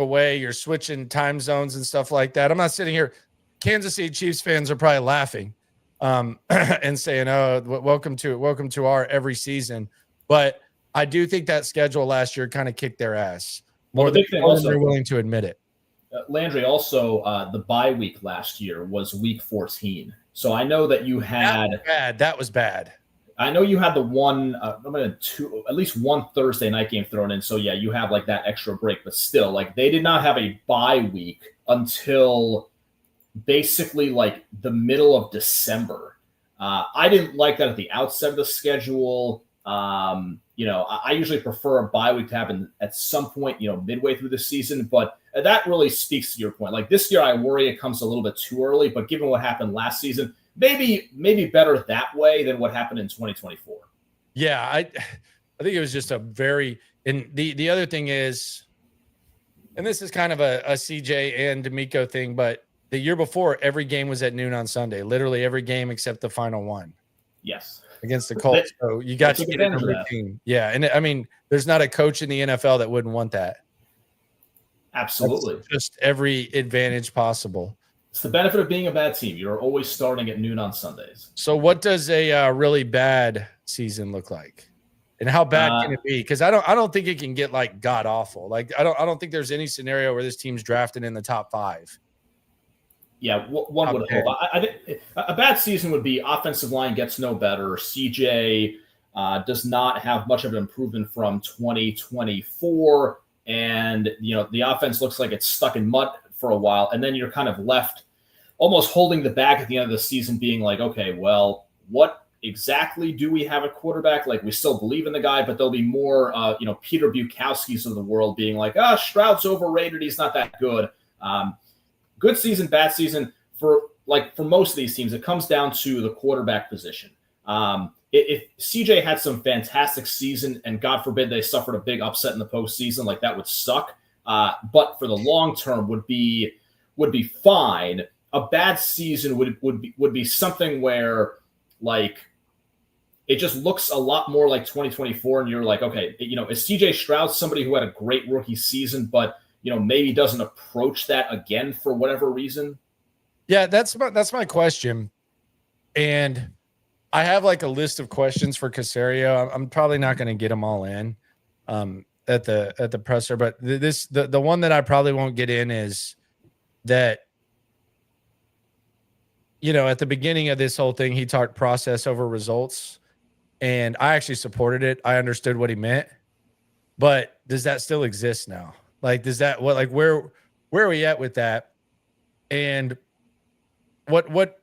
way. You're switching time zones and stuff like that. I'm not sitting here. Kansas City Chiefs fans are probably laughing and saying, "Oh, welcome to our every season." But I do think that schedule last year kind of kicked their ass more than they're willing to admit it. Landry, also the bye week last year was week 14. So I know that you had that was bad. I know you had the one, at least one Thursday night game thrown in. So yeah, you have like that extra break, but still, like they did not have a bye week until basically like the middle of December. I didn't like that at the outset of the schedule. I usually prefer a bye week to happen at some point, midway through the season, but that really speaks to your point. Like this year, I worry it comes a little bit too early, but given what happened last season, maybe better that way than what happened in 2024. Yeah, I think it was just and the other thing is, and this is kind of a CJ and D'Amico thing, but the year before, every game was at noon on Sunday, literally every game except the final one. Yes. Against the Colts. So you got to get in a routine. Yeah. And I mean, there's not a coach in the NFL that wouldn't want that. Absolutely. That's just every advantage possible. It's the benefit of being a bad team. You're always starting at noon on Sundays. So what does a really bad season look like? And how bad can it be? Because I don't think it can get like god awful. Like I don't think there's any scenario where this team's drafted in the top 5. Yeah, one would hope. I think a bad season would be offensive line gets no better. CJ does not have much of an improvement from 2024, and the offense looks like it's stuck in mud for a while, and then you're kind of left almost holding the bag at the end of the season, being like, okay, well, what exactly do we have at quarterback? Like we still believe in the guy, but there'll be more, Peter Bukowski's of the world being like, Stroud's overrated. He's not that good. Good season, bad season for most of these teams, it comes down to the quarterback position. If CJ had some fantastic season and God forbid they suffered a big upset in the postseason, like that would suck. But for the long term would be fine. A bad season would be something where like it just looks a lot more like 2024, and you're like, okay, is CJ Stroud somebody who had a great rookie season, but maybe doesn't approach that again for whatever reason? Yeah, that's my question. And I have like a list of questions for Cacerio. I'm probably not going to get them all in at the presser, but the one that I probably won't get in is that, at the beginning of this whole thing, he talked process over results, and I actually supported it. I understood what he meant, but does that still exist now? Like, where are we at with that? And what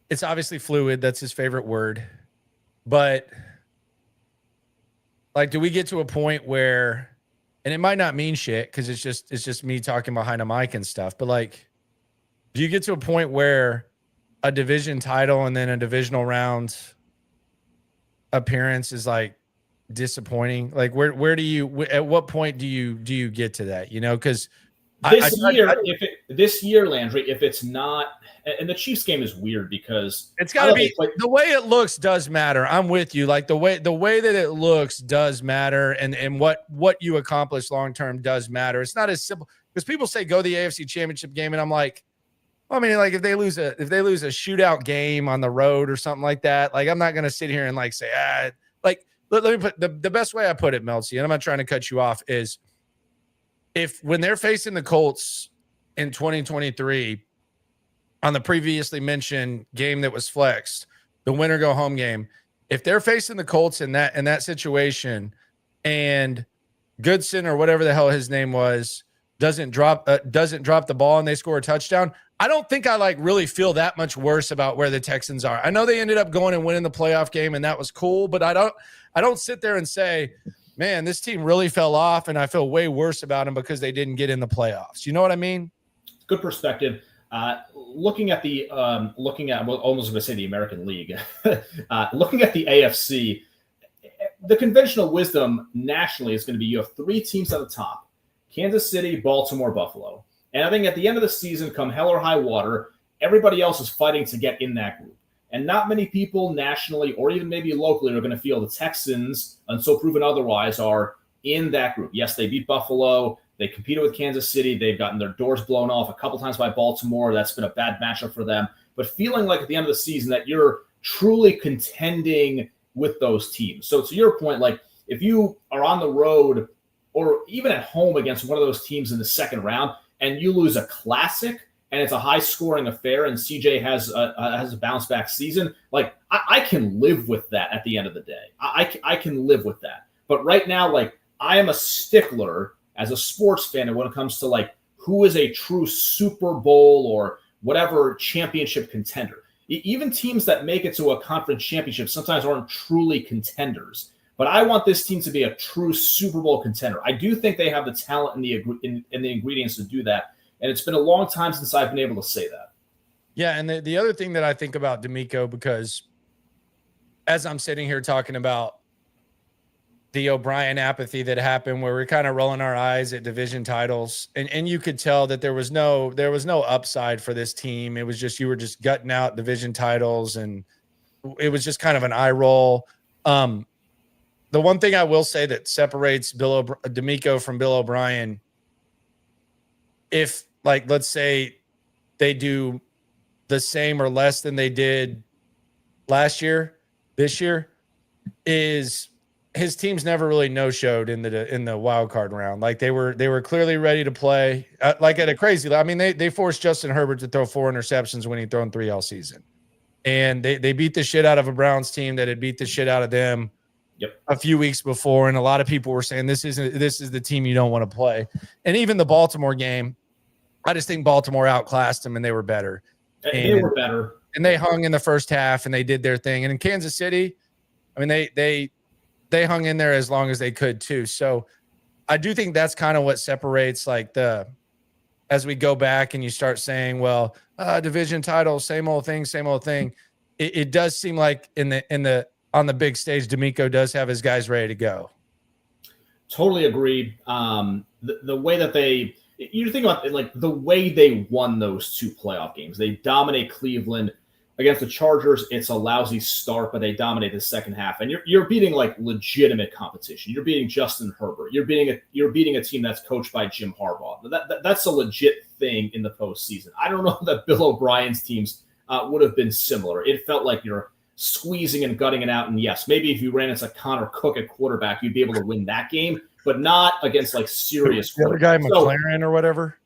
it's obviously fluid. That's his favorite word. But like, do we get to a point where, and it might not mean shit because it's just me talking behind a mic and stuff, but like, do you get to a point where a division title and then a divisional round appearance is like disappointing? Like where do you, at what point do you get to that, because this year, Landry, if it's not, and the Chiefs game is weird because it's got to be the way it looks does matter. I'm with you. Like the way that it looks does matter, and what you accomplish long term does matter. It's not as simple because people say go to the AFC Championship game, and I'm like, I mean, like if they lose a shootout game on the road or something like that, like I'm not gonna sit here and like say like let me put the best way I put it, Meltser, and I'm not trying to cut you off, is if when they're facing the Colts in 2023 on the previously mentioned game that was flexed, the winner go home game, if they're facing the Colts in that situation and Goodson or whatever the hell his name was doesn't drop the ball and they score a touchdown, I don't think I like really feel that much worse about where the Texans are. I know they ended up going and winning the playoff game, and that was cool, but I don't sit there and say, man, this team really fell off, and I feel way worse about them because they didn't get in the playoffs. You know what I mean? Good perspective. Looking at well, almost going to say the American League, looking at the AFC, the conventional wisdom nationally is going to be you have 3 teams at the top: Kansas City, Baltimore, Buffalo. And I think at the end of the season, come hell or high water, everybody else is fighting to get in that group. And not many people nationally or even maybe locally are going to feel the Texans, until proven otherwise, are in that group. Yes, they beat Buffalo. They competed with Kansas City. They've gotten their doors blown off a couple times by Baltimore. That's been a bad matchup for them. But feeling like at the end of the season that you're truly contending with those teams. So to your point, like if you are on the road or even at home against one of those teams in the second round and you lose a classic and it's a high-scoring affair and CJ has a bounce-back season, like I can live with that at the end of the day. I can live with that. But right now, like I am a stickler as a sports fan, and when it comes to like who is a true Super Bowl or whatever championship contender. Even teams that make it to a conference championship sometimes aren't truly contenders. But I want this team to be a true Super Bowl contender. I do think they have the talent and the ingredients to do that. And it's been a long time since I've been able to say that. Yeah, and the other thing that I think about DeMeco, because as I'm sitting here talking about the O'Brien apathy that happened, where we're kind of rolling our eyes at division titles, and you could tell that there was no upside for this team. It was just, you were just gutting out division titles, and it was just kind of an eye roll. The one thing I will say that separates DeMeco from Bill O'Brien, if, like, let's say they do the same or less than they did last year, this year, is his teams never really no-showed in the wild card round. Like, they were clearly ready to play, like at a crazy. I mean, they forced Justin Herbert to throw 4 interceptions when he'd thrown 3 all season, and they beat the shit out of a Browns team that had beat the shit out of them a few weeks before. And a lot of people were saying this is the team you don't want to play. And even the Baltimore game, I just think Baltimore outclassed them, and they were better. They were better. And they hung in the first half, and they did their thing. And in Kansas City, I mean, they hung in there as long as they could too. So I do think that's kind of what separates, like, as we go back and you start saying, well, division title, same old thing. It does seem like on the big stage, DeMeco does have his guys ready to go. Totally agree. The way that you think about it, like the way they won those 2 playoff games, they dominate Cleveland. Against the Chargers, it's a lousy start, but they dominate the second half. And you're beating, like, legitimate competition. You're beating Justin Herbert. You're beating a team that's coached by Jim Harbaugh. That's a legit thing in the postseason. I don't know that Bill O'Brien's teams would have been similar. It felt like you're squeezing and gutting it out. And yes, maybe if you ran into Connor Cook at quarterback, you'd be able to win that game, but not against, like, serious. The other guy, McLaren or whatever.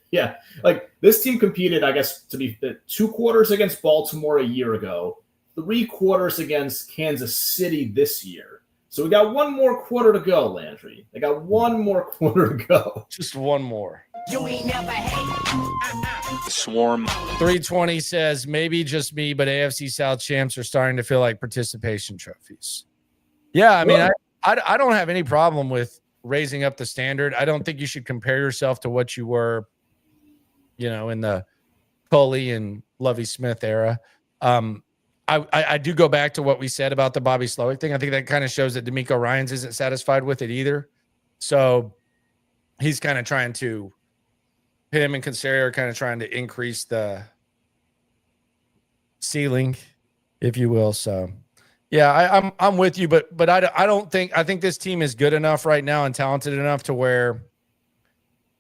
Yeah, like, this team competed, I guess, to be 2 quarters against Baltimore a year ago, 3 quarters against Kansas City this year. So we got 1 more quarter to go, Landry. They got 1 more quarter to go. Just 1 more. You ain't never hate. Swarm. 320 says, maybe just me, but AFC South champs are starting to feel like participation trophies. Yeah, I mean, I don't have any problem with raising up the standard. I don't think you should compare yourself to what you were, in the Coley and Lovie Smith era. I do go back to what we said about the Bobby Slowick thing. I think that kind of shows that DeMeco Ryans isn't satisfied with it either. So he's kind of trying to, him and Cacerio are kind of trying to increase the ceiling, if you will. So yeah, I'm with you, but I think this team is good enough right now and talented enough to where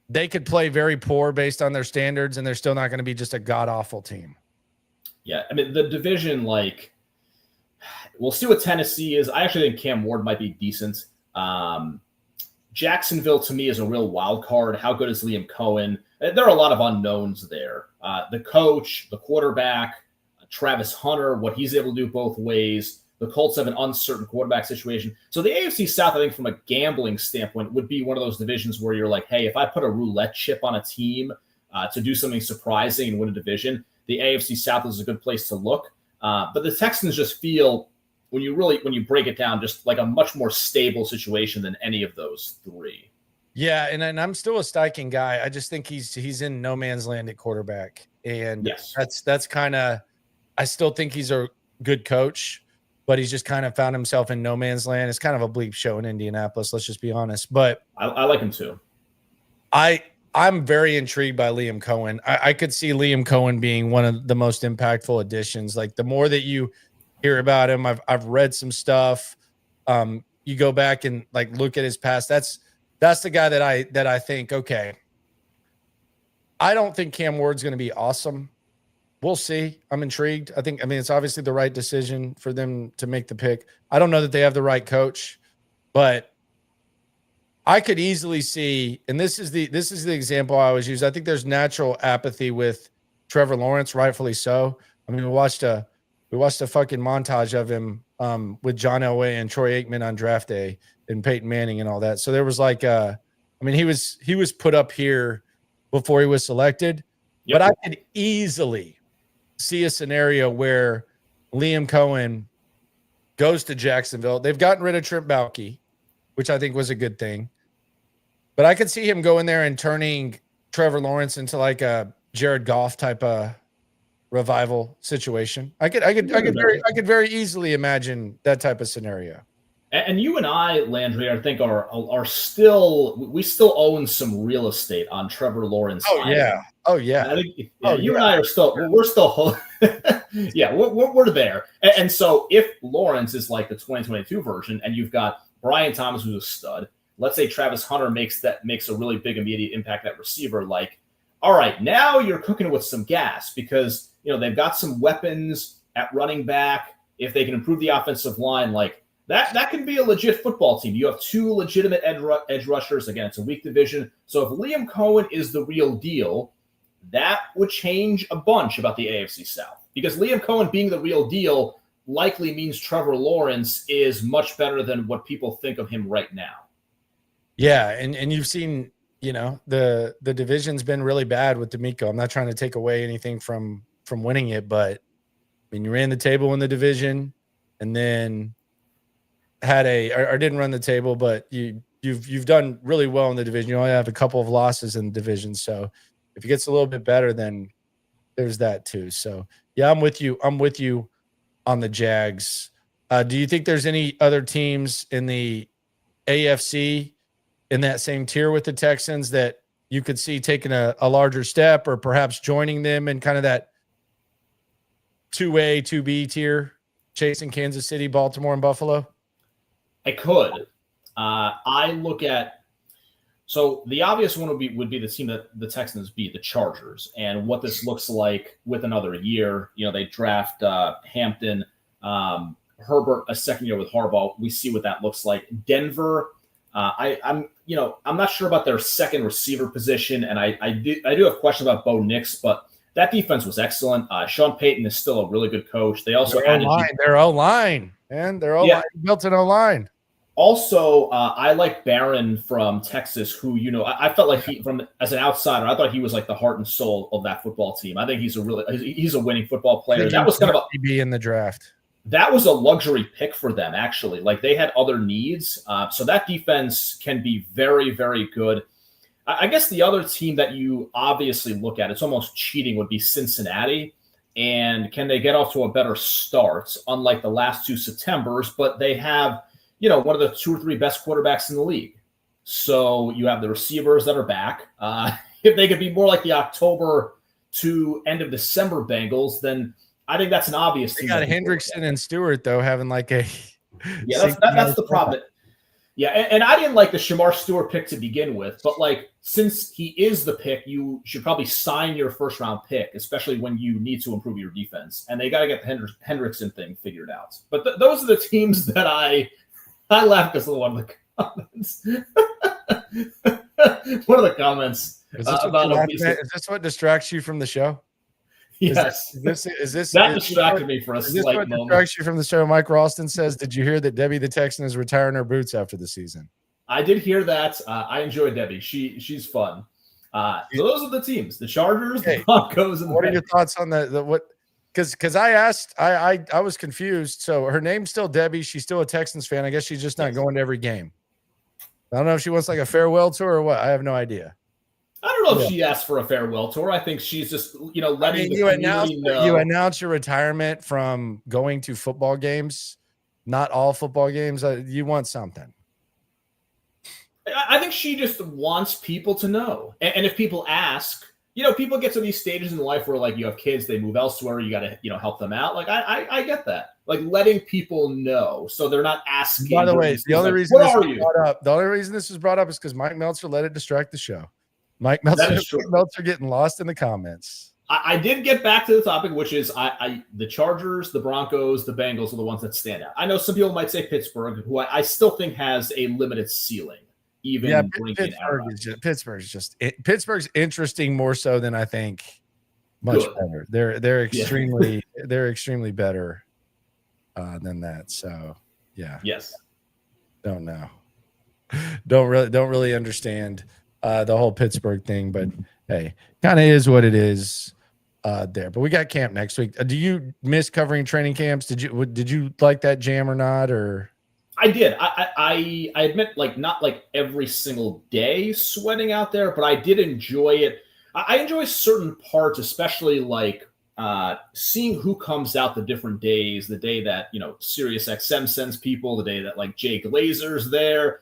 they could play very poor based on their standards, and they're still not going to be just a god-awful team. Yeah, I mean, the division, like, we'll see what Tennessee is. I actually think Cam Ward might be decent. Jacksonville, to me, is a real wild card. How good is Liam Cohen? There are a lot of unknowns there. The coach, the quarterback, Travis Hunter, what he's able to do both ways. The Colts have an uncertain quarterback situation. So the AFC South, I think, from a gambling standpoint, would be one of those divisions where you're like, hey, if I put a roulette chip on a team to do something surprising and win a division, the AFC South is a good place to look. But the Texans just feel, when you break it down, just like a much more stable situation than any of those 3. Yeah, and I'm still a Steichen guy. I just think he's in no man's land at quarterback. And yes, that's kind of, I still think he's a good coach, but he's just kind of found himself in no man's land. It's kind of a bleep show in Indianapolis, let's just be honest. But I like him too. I'm very intrigued by Liam Cohen. I could see Liam Cohen being one of the most impactful additions. Like, the more that you hear about him, I've read some stuff. You go back and, like, look at his past. That's the guy that I think, okay, I don't think Cam Ward's going to be awesome. We'll see. I'm intrigued. I mean, it's obviously the right decision for them to make the pick. I don't know that they have the right coach, but I could easily see, and this is the example I always use. I think there's natural apathy with Trevor Lawrence, rightfully so. I mean, we watched a fucking montage of him with John Elway and Troy Aikman on draft day and Peyton Manning and all that. So there was like I mean, he was put up here before he was selected, but I could easily see a scenario where Liam Cohen goes to Jacksonville. They've gotten rid of Trent Baalke, which I think was a good thing. But I could see him going there and turning Trevor Lawrence into like a Jared Goff type of revival situation. I could very easily imagine that type of scenario. And you and I, Landry, I think are still we still own some real estate on Trevor Lawrence. Oh yeah. I think, and I are still we're still yeah, we're there. And so if Lawrence is like the 2022 version, and you've got Brian Thomas who's a stud, let's say Travis Hunter makes a really big immediate impact at receiver, like, all right, now you're cooking with some gas because they've got some weapons at running back. If they can improve the offensive line, like that can be a legit football team. You have two legitimate edge rushers. Again, it's a weak division. So if Liam Cohen is the real deal, that would change a bunch about the AFC South. Because Liam Cohen being the real deal likely means Trevor Lawrence is much better than what people think of him right now. Yeah, and you've seen, the division's been really bad with D'Amico. I'm not trying to take away anything from winning it, but I mean, you ran the table in the division and then or didn't run the table, but you've done really well in the division. You only have a couple of losses in the division. So if it gets a little bit better, then there's that too. So yeah, I'm with you on the Jags. Do you think there's any other teams in the AFC in that same tier with the Texans that you could see taking a larger step or perhaps joining them in kind of that 2A, 2B tier, chasing Kansas City, Baltimore, and Buffalo? I could. I look at so the obvious one would be the team that the Texans beat, the Chargers, and what this looks like with another year. They draft Hampton, Herbert a second year with Harbaugh. We see what that looks like. Denver. I'm not sure about their second receiver position, and I do have questions about Bo Nix, but that defense was excellent. Sean Payton is still a really good coach. They also added their O-line, and their O-line built an O-line. Also, I like Barron from Texas, who I felt like as an outsider, I thought he was like the heart and soul of that football team. I think he's a winning football player. That was kind of be in the draft. That was a luxury pick for them, actually. Like they had other needs, so that defense can be very, very good. I guess the other team that you obviously look at, it's almost cheating, would be Cincinnati. And can they get off to a better start, unlike the last two Septembers? But they have one of the two or three best quarterbacks in the league. So you have the receivers that are back. If they could be more like the October to end of December Bengals, then I think that's an obvious they team. Got Hendrickson and Stewart, though, having like a... Yeah, that's the problem. Yeah, and I didn't like the Shamar Stewart pick to begin with, but like since he is the pick, you should probably sign your first-round pick, especially when you need to improve your defense. And they got to get the Hendrickson thing figured out. But those are the teams that I laughed because of one of the comments. One of the comments is this what distracts you from the show? Yes. Is this that distracted me for a slight moment? Distracts you from the show? Mike Ralston says, "Did you hear that Debbie the Texan is retiring her boots after the season?" I did hear that. I enjoy Debbie. She's fun. So those are the teams: the Chargers, the Broncos, and what are your thoughts on the what? Because I asked, I was confused. So her name's still Debbie. She's still a Texans fan. I guess she's just not going to every game. I don't know if she wants like a farewell tour or what. I have no idea. I don't know if she asked for a farewell tour. I think she's just, letting the community know. You announce your retirement from going to football games, not all football games. You want something. I think she just wants people to know. And if people ask, people get to these stages in life where like you have kids, they move elsewhere, you got to, help them out. Like I get that. Like letting people know so they're not asking. By the way, the only reason this was brought up is because Mike Meltser let it distract the show. Mike Meltser getting lost in the comments. I did get back to the topic, which is the Chargers, the Broncos, the Bengals are the ones that stand out. I know some people might say Pittsburgh, who I still think has a limited ceiling. Pittsburgh's interesting more so than I think. Much better. They're extremely better than that. So yeah. Yes. Don't know. don't really understand the whole Pittsburgh thing, but hey, kind of is what it is there. But we got camp next week. Do you miss covering training camps? Did you like that jam or not? Or I did. I admit, like, not like every single day sweating out there, but I did enjoy it. I enjoy certain parts, especially like seeing who comes out the different days. The day that Sirius XM sends people, the day that like Jay Glazer's there.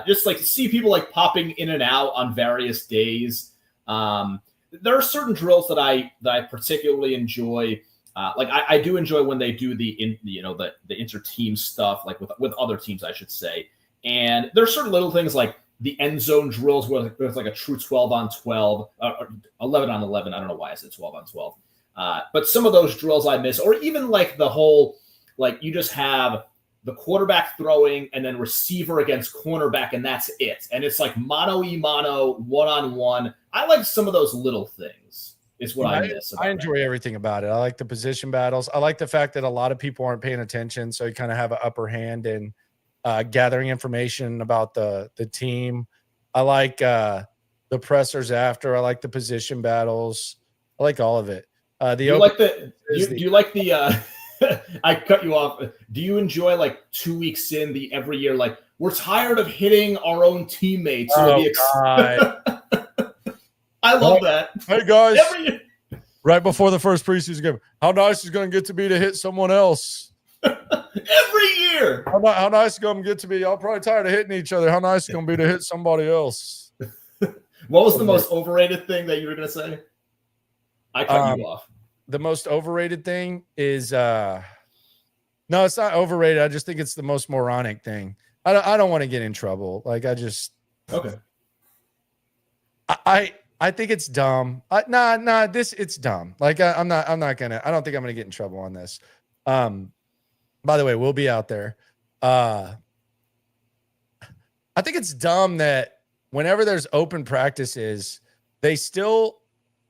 Just like to see people like popping in and out on various days. There are certain drills that I particularly enjoy. Like I do enjoy when they do the inter-team stuff, like with other teams, I should say. And there's certain little things like the end zone drills where there's like a true 12 on 12, 11 on 11. I don't know why I said 12 on 12. But some of those drills I miss, or even like the whole, like you just have the quarterback throwing and then receiver against cornerback, and that's it. And it's like mano-y-mano, one-on-one. I like some of those little things. Is what I miss. I enjoy everything about it. I like the position battles. I like the fact that a lot of people aren't paying attention, so you kind of have an upper hand in gathering information about the team. I like the pressers after. I like the position battles. I like all of it. Do you like the I cut you off. Do you enjoy like 2 weeks in the every year, like we're tired of hitting our own teammates? I love that. Hey guys, right before the first preseason game, how nice is going to get to be to hit someone else? Every year. How nice is going to get to be? Y'all probably tired of hitting each other. How nice is going to be to hit somebody else? What was the most overrated thing that you were going to say? I cut you off. The most overrated thing is no, it's not overrated. I just think it's the most moronic thing. I don't want to get in trouble. Like okay. I think it's dumb. It's dumb. Like I don't think I'm gonna get in trouble on this. By the way, we'll be out there. I think it's dumb that whenever there's open practices, they still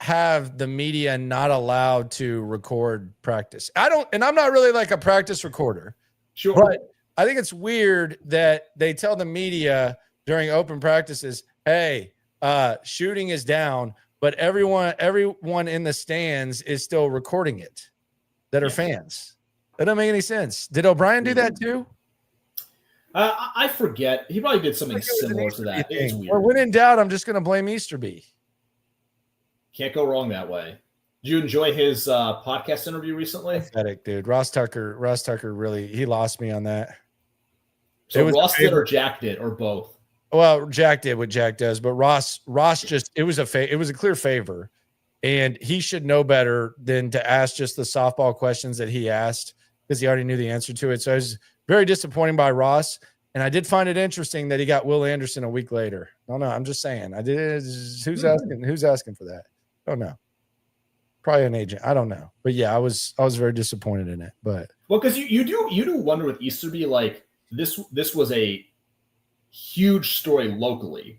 have the media not allowed to record practice. I'm not really like a practice recorder. Sure. But I think it's weird that they tell the media during open practices, hey, shooting is down, but everyone in the stands is still recording it that are fans. That doesn't make any sense. Did O'Brien do that too? I forget. He probably did something similar to that. It's weird. Or when in doubt, I'm just going to blame Easterby. Can't go wrong that way. Did you enjoy his podcast interview recently? Pathetic, dude. Ross Tucker really, he lost me on that. So Ross did or Jack did or both? Well, Jack did what Jack does, but Ross just it was a clear favor, and he should know better than to ask just the softball questions that he asked because he already knew the answer to it. So I was very disappointed by Ross, and I did find it interesting that he got Will Anderson a week later. No, I'm just saying. Who's asking for that? Oh no, probably an agent. I don't know, but yeah, I was very disappointed in it. But well, because you do wonder with Easterby, like this was a huge story locally,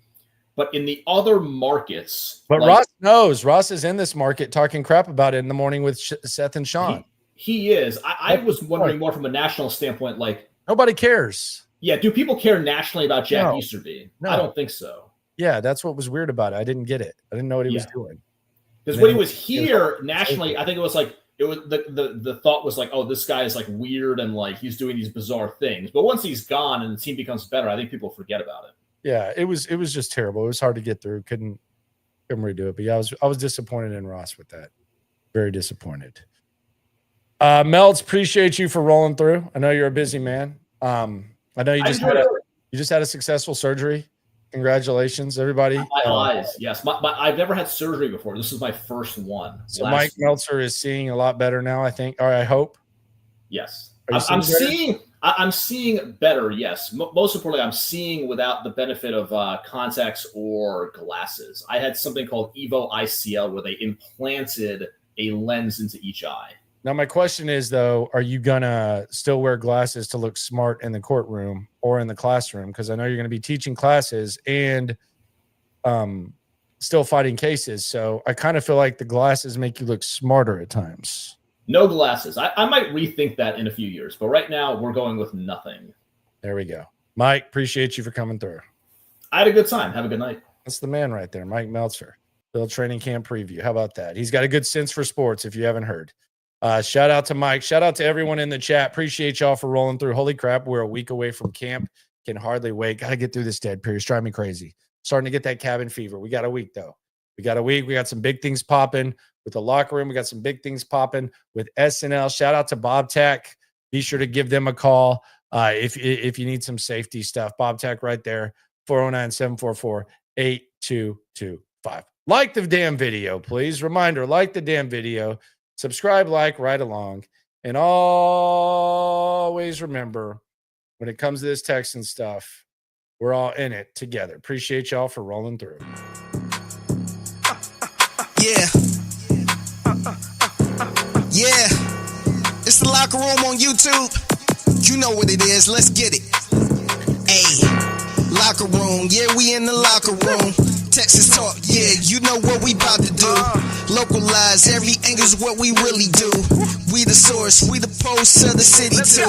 but in the other markets. But like, Ross knows. Ross is in this market talking crap about it in the morning with Seth and Sean. He is. I was wondering more from a national standpoint. Like nobody cares. Yeah. Do people care nationally about Jack Easterby? No. I don't think so. Yeah, that's what was weird about it. I didn't get it. I didn't know what he was doing. Because when he was here nationally, I think it was like the thought was like, oh, this guy is like weird and like he's doing these bizarre things. But once he's gone and the team becomes better, I think people forget about it. Yeah, it was just terrible. It was hard to get through. Couldn't redo it. But yeah, I was disappointed in Ross with that. Very disappointed. Melts, appreciate you for rolling through. I know you're a busy man. I know you just had a successful surgery. Congratulations, everybody. My eyes, yes. I've never had surgery before. This is my first one. So Mike Meltser is seeing a lot better now, I think. Or I hope. Yes. I'm seeing better, yes. Most importantly, I'm seeing without the benefit of contacts or glasses. I had something called Evo ICL where they implanted a lens into each eye. Now, my question is, though, are you going to still wear glasses to look smart in the courtroom or in the classroom? Because I know you're going to be teaching classes and still fighting cases. So I kind of feel like the glasses make you look smarter at times. No glasses. I might rethink that in a few years. But right now, we're going with nothing. There we go. Mike, appreciate you for coming through. I had a good time. Have a good night. That's the man right there, Mike Meltser. Build training camp preview. How about that? He's got a good sense for sports if you haven't heard. Shout out to Mike. Shout out to everyone in the chat. Appreciate y'all for rolling through. Holy crap, we're a week away from camp. Can hardly wait. Got to get through this dead period. It's driving me crazy. Starting to get that cabin fever. We got a week, though. We got a week. We got some big things popping with the locker room. We got some big things popping with SNL. Shout out to Bob Tech. Be sure to give them a call if you need some safety stuff. Bob Tech right there, 409-744-8225. Like the damn video, please. Reminder, like the damn video. Subscribe, like, right along. And always remember, when it comes to this Texan stuff, we're all in it together. Appreciate y'all for rolling through. Yeah. Yeah. It's the Locker Room on YouTube. You know what it is. Let's get it. Hey. Locker Room. Yeah, we in the locker room. Texas talk. Yeah, you know what we about to do. Localize every angle's what we really do. We the source. We the pulse of the city too.